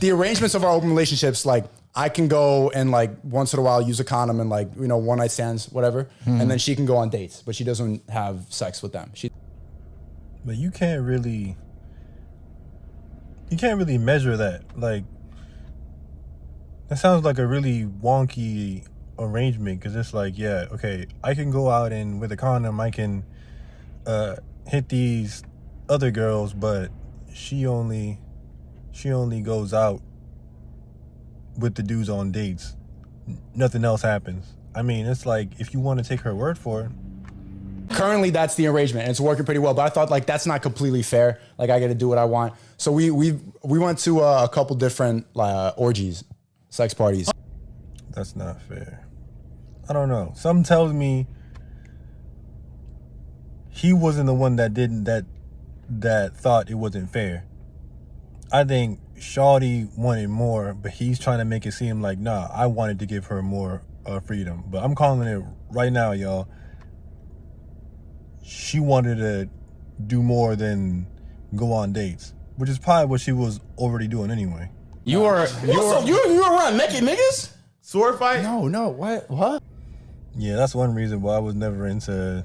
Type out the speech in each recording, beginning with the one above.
the arrangements of our open relationships, like I can go and like once in a while use a condom and like, you know, one night stands, whatever. And then she can go on dates, but she doesn't have sex with them. But you can't really measure that. Like, that sounds like a really wonky arrangement, because it's like, yeah, okay, I can go out and with a condom, I can hit these other girls, but she only goes out with the dudes on dates. Nothing else happens. I mean, it's like, if you want to take her word for it. Currently, that's the arrangement, and it's working pretty well. But I thought, like, that's not completely fair. Like, I got to do what I want. So we went to a couple different orgies, sex parties. That's not fair. I don't know. Something tells me he wasn't the one that thought it wasn't fair. I think Shawty wanted more, but he's trying to make it seem like, nah, I wanted to give her more freedom. But I'm calling it right now, y'all. She wanted to do more than go on dates, which is probably what she was already doing anyway. You were around naked niggas? Sword fight? No, what? Yeah, that's one reason why I was never into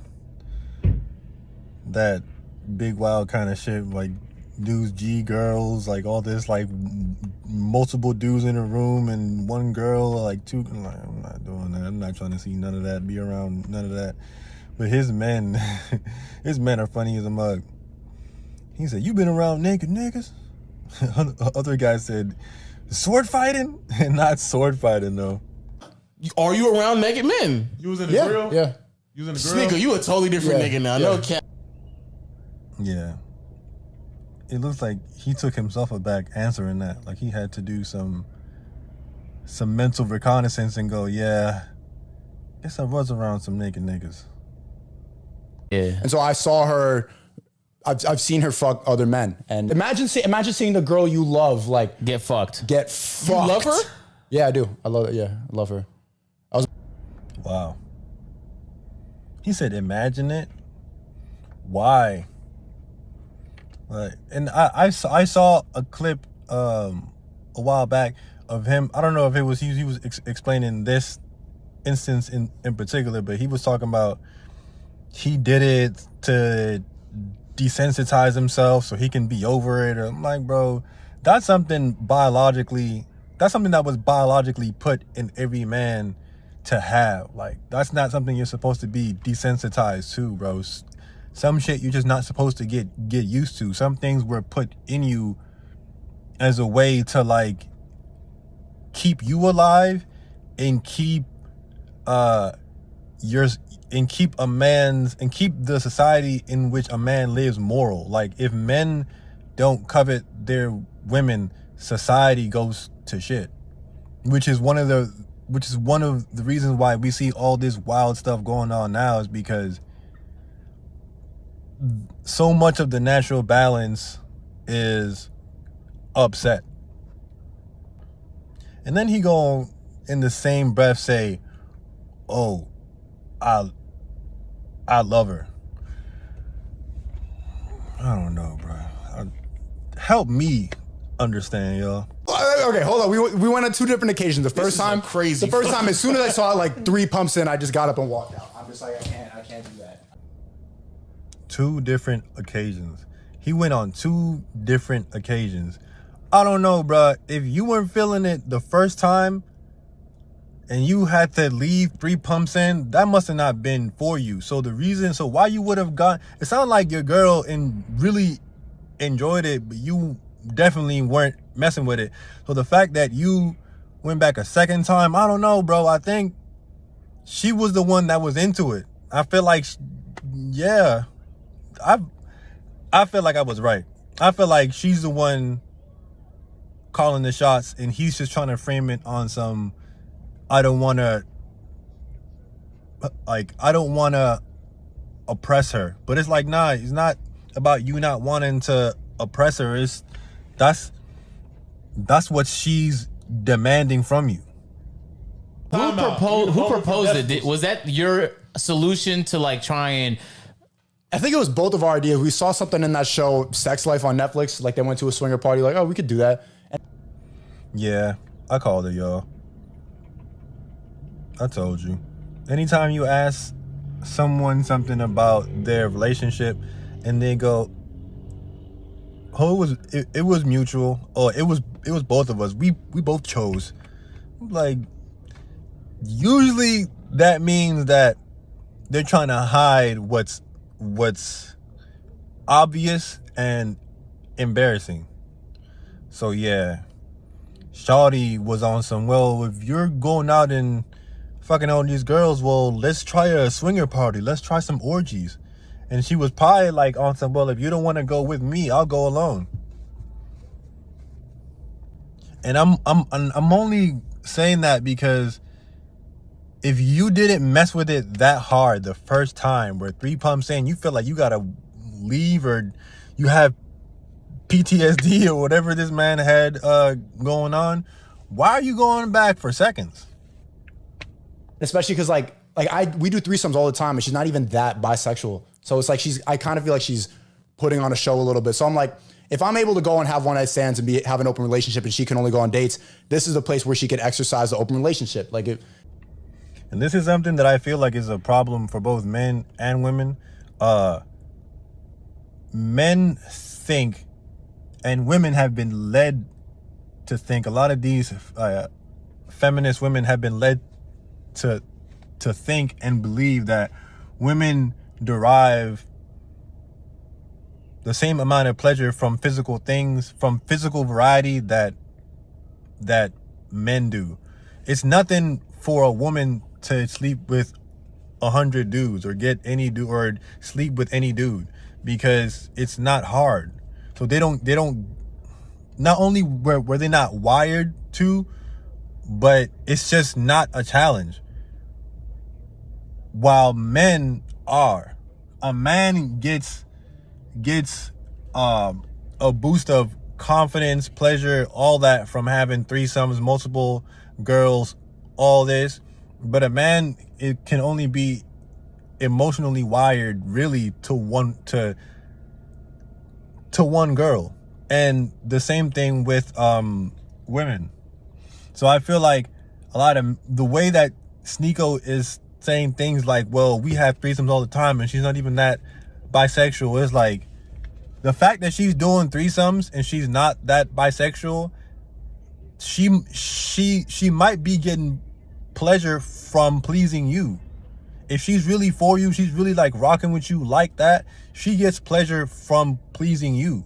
that big wild kind of shit, like dudes, G girls, like all this, like multiple dudes in a room and one girl, like two. Like, I'm not doing that. I'm not trying to see none of that, be around none of that. But his men are funny as a mug. He said, "You been around naked niggas?" Other guy said, "Sword fighting?" And not sword fighting, though. Are you around naked men? You was in the grill? Yeah. You was in the grill? Sneako, you a totally different nigga now. No cap. Yeah. It looks like he took himself aback answering that. Like he had to do some mental reconnaissance and go, yeah, guess I was around some naked niggas. Yeah. And so I saw her. I've seen her fuck other men. And imagine seeing the girl you love like Get fucked. You love her? Yeah, I do. I love it. Yeah, I love her. Wow. He said, imagine it. Why? Like, and I saw a clip a while back of him. I don't know if it was he was explaining this instance in particular, but he was talking about he did it to desensitize himself so he can be over it. Or I'm like, bro, that's something that was biologically put in every man to have. Like, that's not something you're supposed to be desensitized to, bro. Some shit you're just not supposed to get used to. Some things were put in you as a way to like keep you alive and keep keep the society in which a man lives moral. Like, if men don't covet their women, society goes to shit. Which is one of the reasons why we see all this wild stuff going on now, is because so much of the natural balance is upset. And then he go in the same breath say, "Oh, I love her." I don't know, bro. Help me understand, y'all. Okay, hold on. We went on two different occasions. The first time, crazy. The first time, as soon as I saw like 3 pumps in, I just got up and walked out. I'm just like, I can't do that. 2 different occasions. He went on 2 different occasions. I don't know, bro. If you weren't feeling it the first time and you had to leave 3 pumps in, that must have not been for you. So why you would have it sounded like your girl really enjoyed it, but you definitely weren't messing with it. So the fact that you went back a second time, I don't know, bro. I think she was the one that was into it. I feel like, yeah, I feel like I was right. I feel like she's the one calling the shots, and he's just trying to frame it on some, I don't want to oppress her. But it's like, nah, it's not about you not wanting to oppress her. That's what she's demanding from you. Who proposed it? Was that your solution to like try and? I think it was both of our ideas. We saw something in that show, Sex Life on Netflix. Like, they went to a swinger party. Like, oh, we could do that. Yeah, I called it, y'all. I told you. Anytime you ask someone something about their relationship and they go, oh, it was mutual, or it was both of us. We both chose. Like, usually that means that they're trying to hide what's obvious and embarrassing. So yeah, Shawty was on some, well, if you're going out and fucking all these girls, well, let's try a swinger party. Let's try some orgies. And she was probably like on some, well, if you don't want to go with me, I'll go alone. And I'm only saying that because if you didn't mess with it that hard the first time, where 3 pumps in, you feel like you gotta leave, or you have PTSD or whatever this man had going on, why are you going back for seconds? Especially because we do threesomes all the time, and she's not even that bisexual. So it's like I kind of feel like she's putting on a show a little bit. So I'm like, if I'm able to go and have one night stands and have an open relationship, and she can only go on dates, this is a place where she can exercise the open relationship. And this is something that I feel like is a problem for both men and women. Men think, and women have been led to think, a lot of these feminist women have been led to think and believe that women derive the same amount of pleasure from physical things, from physical variety that men do. It's nothing for a woman to sleep with 100 dudes or get any dude or sleep with any dude, because it's not hard. So they don't not only were they not wired to, but it's just not a challenge. While men are, a man gets a boost of confidence, pleasure, all that from having threesomes, multiple girls, all this. But a man, it can only be emotionally wired really to one girl. And the same thing with women. So I feel like a lot of the way that Sneako is saying things like, well, we have threesomes all the time and she's not even that bisexual, is like, the fact that she's doing threesomes and she's not that bisexual, she might be getting pleasure from pleasing you. If she's really for you, she's really like rocking with you like that, she gets pleasure from pleasing you.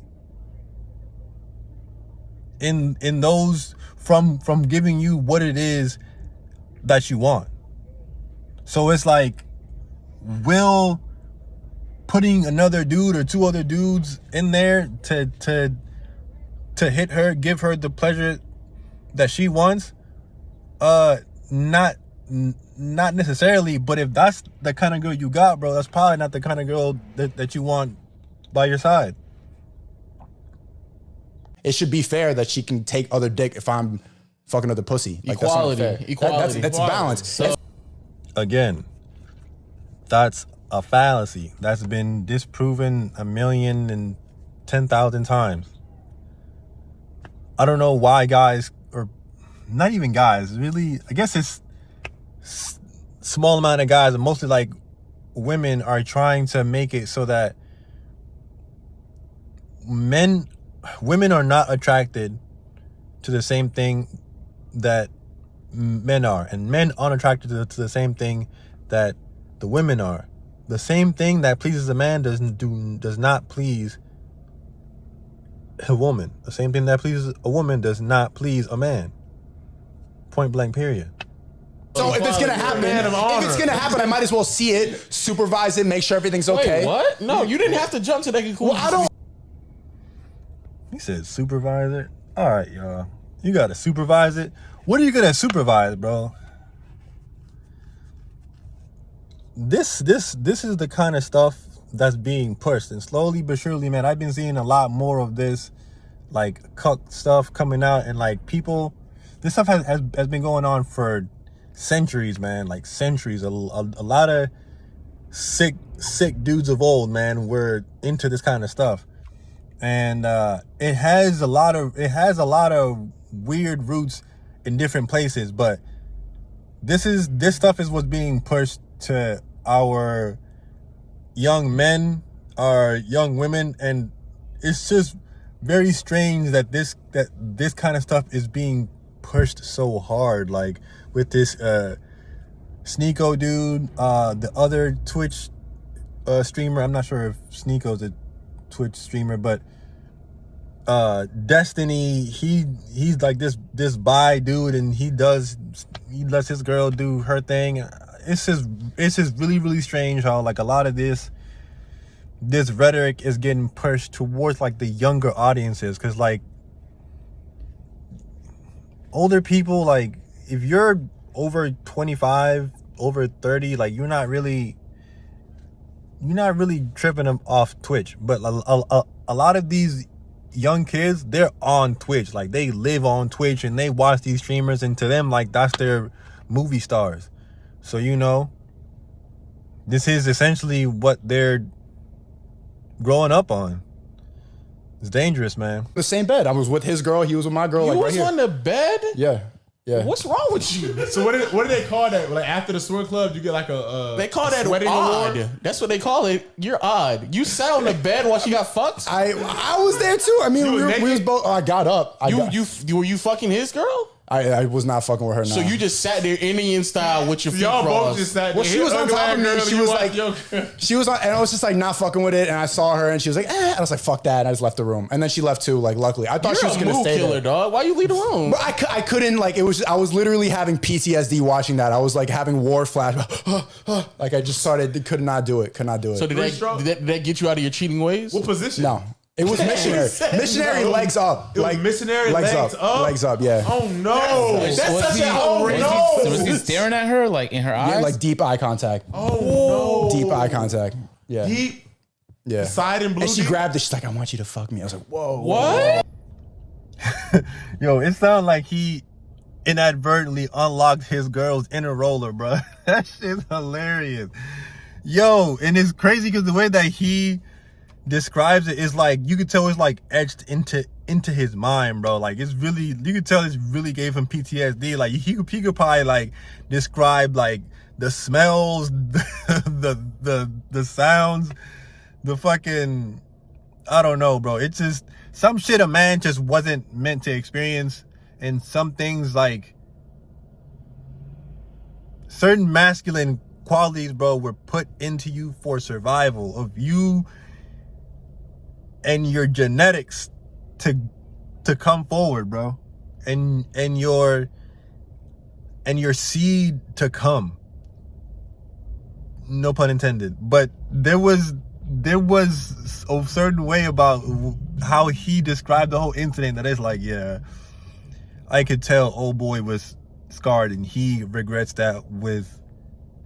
In those, from giving you what it is that you want. So it's like, will putting another dude or 2 other dudes in there to hit her, give her the pleasure that she wants, not necessarily. But if that's the kind of girl you got, bro, that's probably not the kind of girl that you want by your side. It should be fair that she can take other dick if I'm fucking other pussy. Equality. That's balance. So, again, that's a fallacy that's been disproven 1,010,000 times. I don't know why guys, or not even guys, really, I guess it's small amount of guys, and mostly like women, are trying to make it so that women are not attracted to the same thing that men are, and men aren't attracted to the same thing that the women are. The same thing that pleases a man does not please a woman. The same thing that pleases a woman does not please a man. Point blank, period. So if it's gonna happen, I might as well see it, supervise it, make sure everything's okay. Wait, what? No, you didn't have to jump to that conclusion. Well, I don't. He said supervise it. All right, y'all. You gotta supervise it. What are you gonna supervise, bro? This is the kind of stuff that's being pushed, and slowly but surely, man, I've been seeing a lot more of this, like, cuck stuff coming out, and like people, this stuff has been going on for centuries, man, like centuries. A lot of sick dudes of old, man, were into this kind of stuff, and it has a lot of weird roots in different places, but this stuff is what's being pushed to our young men, our young women, and it's just very strange that this kind of stuff is being pushed so hard, like with this Sneako dude, the other Twitch streamer. I'm not sure if Sneako's a Twitch streamer, but Destiny, he's like this bi dude, and he lets his girl do her thing. It's just really, really strange how like a lot of this rhetoric is getting pushed towards like the younger audiences, because like older people, like if you're over 25, over 30, like you're not really tripping them off Twitch. But a lot of these young kids, they're on Twitch, like they live on Twitch and they watch these streamers, and to them, like that's their movie stars. So this is essentially what they're growing up on. It's dangerous, man. The same bed. I was with his girl. He was with my girl. You like right was here. on the bed? Yeah. What's wrong with you? So what do they call that? Like after the swim club, you get like a They call that sweating odd. award? That's what they call it. You're odd. You sat on the bed while she got fucked? I was there too. I mean, You was we was naked? both. I got up. Were you fucking his girl? I was not fucking with her. So now. you just sat there Indian style with your feet Y'all crossed. both just sat there. Well, she was on top of me. She was like, yo. she was on, and I was just like not fucking with it. And I saw her, and she was like, and I was like, fuck that. And I just left the room. And then she left too. Like, luckily, I thought You're she was a gonna mood stay killer, there. dog. Why you leave the room? But I couldn't, like, it was. I was literally having PTSD watching that. I was like having war flash. Like I just started. Could not do it. Could not do it. So did that get you out of your cheating ways? What position? No. It was missionary. Missionary No. legs up. It was Like missionary legs up? Legs up, yeah. Oh no! Was That's such he- an outrage. was he staring at her like in her eyes? Yeah, like deep eye contact. Oh no! Deep eye contact. Yeah. Deep Yeah. side and blue. And she deep? grabbed it. She's like, I want you to fuck me. I was like, whoa. What? Yo, it sounded like he inadvertently unlocked his girl's inner roller, bro. That shit's hilarious. Yo, and it's crazy because the way that he describes it is like, you could tell it's like etched into his mind, bro. Like it's really, you could tell it's really gave him PTSD. Like he could probably like describe like the smells, the sounds, the fucking, I don't know, bro. It's just some shit a man just wasn't meant to experience, and some things like certain masculine qualities, bro, were put into you for survival of you and your genetics to come forward, bro, and your seed to come. No pun intended. But there was a certain way about how he described the whole incident that is like, yeah, I could tell old boy was scarred, and he regrets that with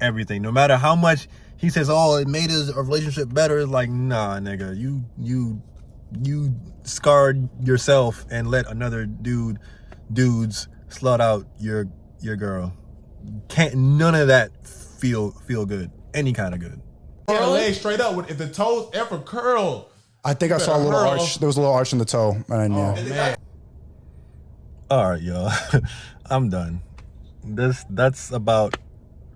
everything. No matter how much he says, oh, it made his relationship better, it's like, nah, nigga, you scarred yourself and let another dudes slut out your girl. Can't none of that feel good, any kind of good. Yeah, the leg straight up. If the toes ever curl, I think I saw a little Hurl. arch. There was a little arch in the toe. And yeah. man. All right, y'all. I'm done. That's about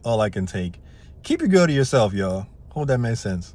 all I can take. Keep your girl to yourself, y'all. Hope that made sense.